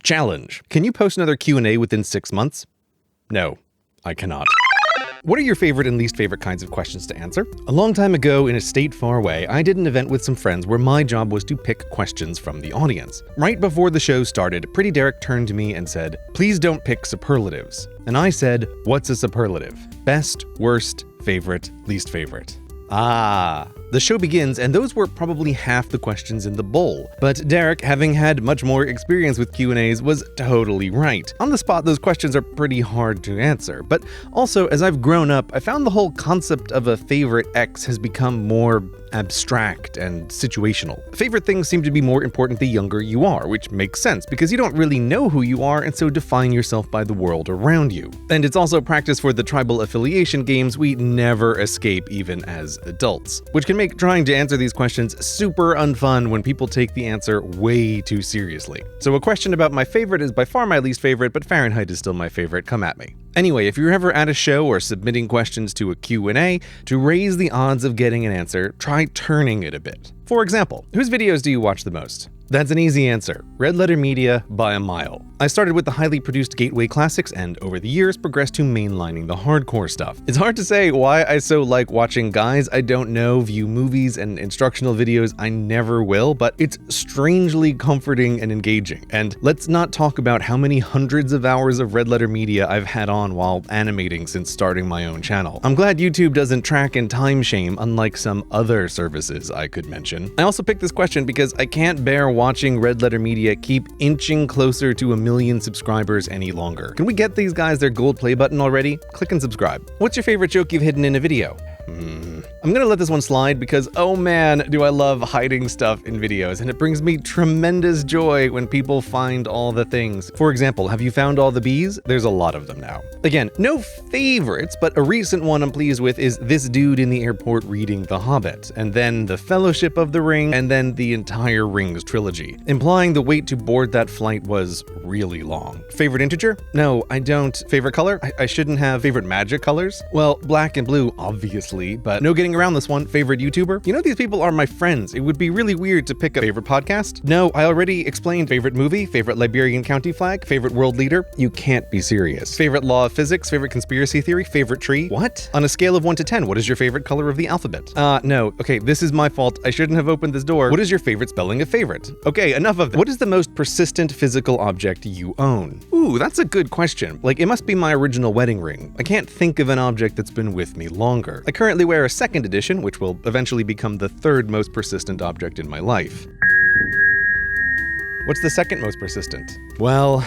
Challenge. Can you post another Q&A within 6 months? No, I cannot. What are your favorite and least favorite kinds of questions to answer? A long time ago, in a state far away, I did an event with some friends where my job was to pick questions from the audience. Right before the show started, Pretty Derek turned to me and said, "Please don't pick superlatives." And I said, "What's a superlative? Best, worst, favorite, least favorite." The show begins, and those were probably half the questions in the bowl. But Derek, having had much more experience with Q&As, was totally right. On the spot, those questions are pretty hard to answer. But also, as I've grown up, I found the whole concept of a favorite X has become more abstract and situational. Favorite things seem to be more important the younger you are, which makes sense because you don't really know who you are and so define yourself by the world around you. And it's also practice for the tribal affiliation games we never escape even as adults, which can make trying to answer these questions super unfun when people take the answer way too seriously. So a question about my favorite is by far my least favorite, but Fahrenheit is still my favorite. Come at me. Anyway, if you're ever at a show or submitting questions to a Q&A, to raise the odds of getting an answer, try turning it a bit. For example, whose videos do you watch the most? That's an easy answer. Red Letter Media by a mile. I started with the highly produced Gateway Classics and over the years progressed to mainlining the hardcore stuff. It's hard to say why I so like watching guys I don't know view movies and instructional videos I never will, but it's strangely comforting and engaging. And let's not talk about how many hundreds of hours of Red Letter Media I've had on while animating since starting my own channel. I'm glad YouTube doesn't track and time shame unlike some other services I could mention. I also picked this question because I can't bear watching Red Letter Media keep inching closer to 1 million subscribers any longer. Can we get these guys their gold play button already? Click and subscribe. What's your favorite joke you've hidden in a video? I'm gonna let this one slide because, oh man, do I love hiding stuff in videos, and it brings me tremendous joy when people find all the things. For example, have you found all the bees? There's a lot of them now. Again, no favorites, but a recent one I'm pleased with is this dude in the airport reading The Hobbit, and then The Fellowship of the Ring, and then the entire Rings trilogy, implying the wait to board that flight was really long. Favorite integer? No, I don't. Favorite color? I shouldn't have. Favorite magic colors? Well, black and blue, obviously, but no getting around this one. Favorite YouTuber? You know, these people are my friends. It would be really weird to pick a favorite podcast. No, I already explained favorite movie, favorite Liberian county flag, favorite world leader. You can't be serious. Favorite law of physics, favorite conspiracy theory, favorite tree. What? On a scale of 1 to 10, what is your favorite color of the alphabet? No. Okay, this is my fault. I shouldn't have opened this door. What is your favorite spelling of favorite? Okay, enough of that. What is the most persistent physical object you own? Ooh, that's a good question. Like, it must be my original wedding ring. I can't think of an object that's been with me longer. I currently wear a second edition, which will eventually become the third most persistent object in my life. What's the second most persistent? Well,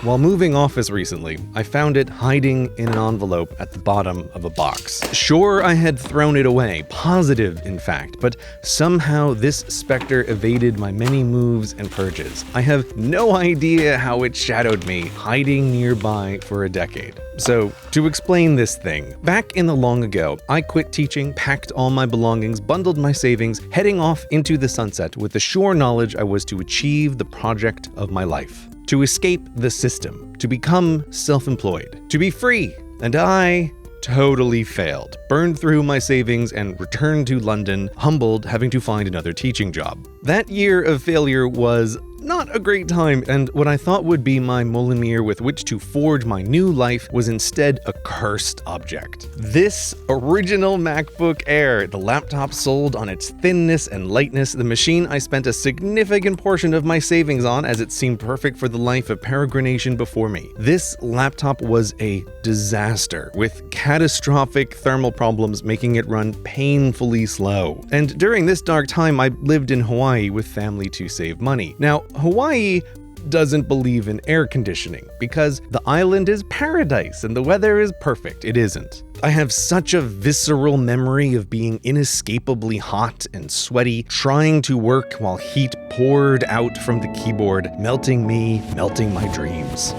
while moving office recently, I found it hiding in an envelope at the bottom of a box. Sure, I had thrown it away, positive in fact, but somehow this specter evaded my many moves and purges. I have no idea how it shadowed me, hiding nearby for a decade. So, to explain this thing, back in the long ago, I quit teaching, packed all my belongings, bundled my savings, heading off into the sunset with the sure knowledge I was to achieve the project of my life. To escape the system, to become self-employed, to be free. And I totally failed, burned through my savings, and returned to London, humbled, having to find another teaching job. That year of failure was not a great time, and what I thought would be my Mjolnir with which to forge my new life was instead a cursed object. This original MacBook Air, the laptop sold on its thinness and lightness, the machine I spent a significant portion of my savings on as it seemed perfect for the life of peregrination before me. This laptop was a disaster, with catastrophic thermal problems making it run painfully slow. And during this dark time, I lived in Hawaii with family to save money. Now, Hawaii doesn't believe in air conditioning because the island is paradise and the weather is perfect. It isn't. I have such a visceral memory of being inescapably hot and sweaty, trying to work while heat poured out from the keyboard, melting me, melting my dreams.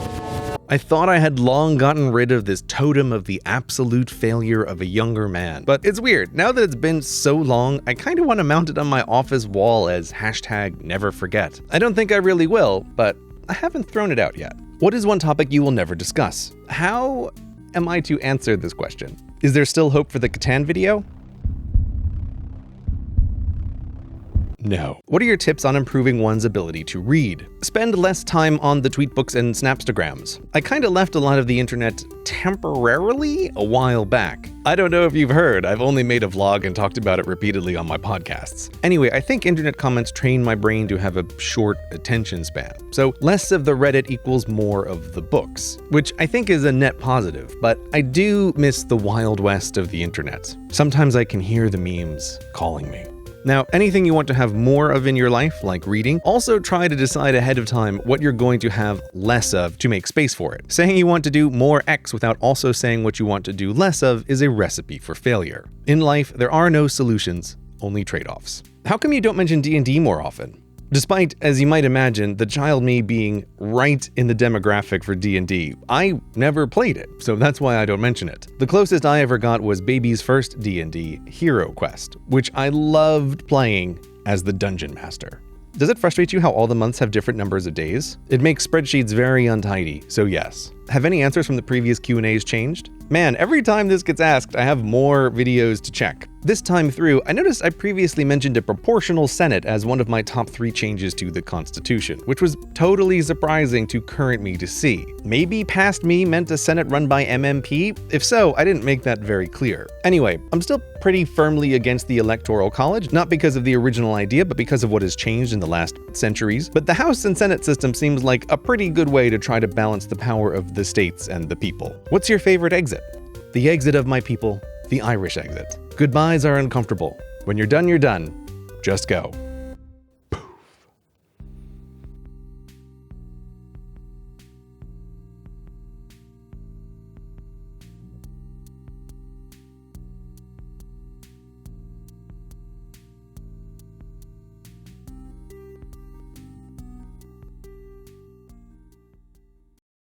I thought I had long gotten rid of this totem of the absolute failure of a younger man. But it's weird, now that it's been so long, I kinda wanna mount it on my office wall as #neverforget. I don't think I really will, but I haven't thrown it out yet. What is one topic you will never discuss? How am I to answer this question? Is there still hope for the Catan video? No. What are your tips on improving one's ability to read? Spend less time on the tweetbooks and snapstagrams. I kinda left a lot of the internet temporarily a while back. I don't know if you've heard, I've only made a vlog and talked about it repeatedly on my podcasts. Anyway, I think internet comments train my brain to have a short attention span. So less of the Reddit equals more of the books, which I think is a net positive, but I do miss the wild west of the internet. Sometimes I can hear the memes calling me. Now, anything you want to have more of in your life, like reading, also try to decide ahead of time what you're going to have less of to make space for it. Saying you want to do more X without also saying what you want to do less of is a recipe for failure. In life, there are no solutions, only trade-offs. How come you don't mention D&D more often? Despite, as you might imagine, the child me being right in the demographic for D&D, I never played it, so that's why I don't mention it. The closest I ever got was Baby's first D&D, Hero Quest, which I loved playing as the Dungeon Master. Does it frustrate you how all the months have different numbers of days? It makes spreadsheets very untidy, so yes. Have any answers from the previous Q&As changed? Man, every time this gets asked, I have more videos to check. This time through, I noticed I previously mentioned a proportional Senate as one of my top 3 changes to the Constitution, which was totally surprising to current me to see. Maybe past me meant a Senate run by MMP? If so, I didn't make that very clear. Anyway, I'm still pretty firmly against the Electoral College, not because of the original idea, but because of what has changed in the last centuries. But the House and Senate system seems like a pretty good way to try to balance the power of the states and the people. What's your favorite exit? The exit of my people, the Irish exit. Goodbyes are uncomfortable. When you're done, just go.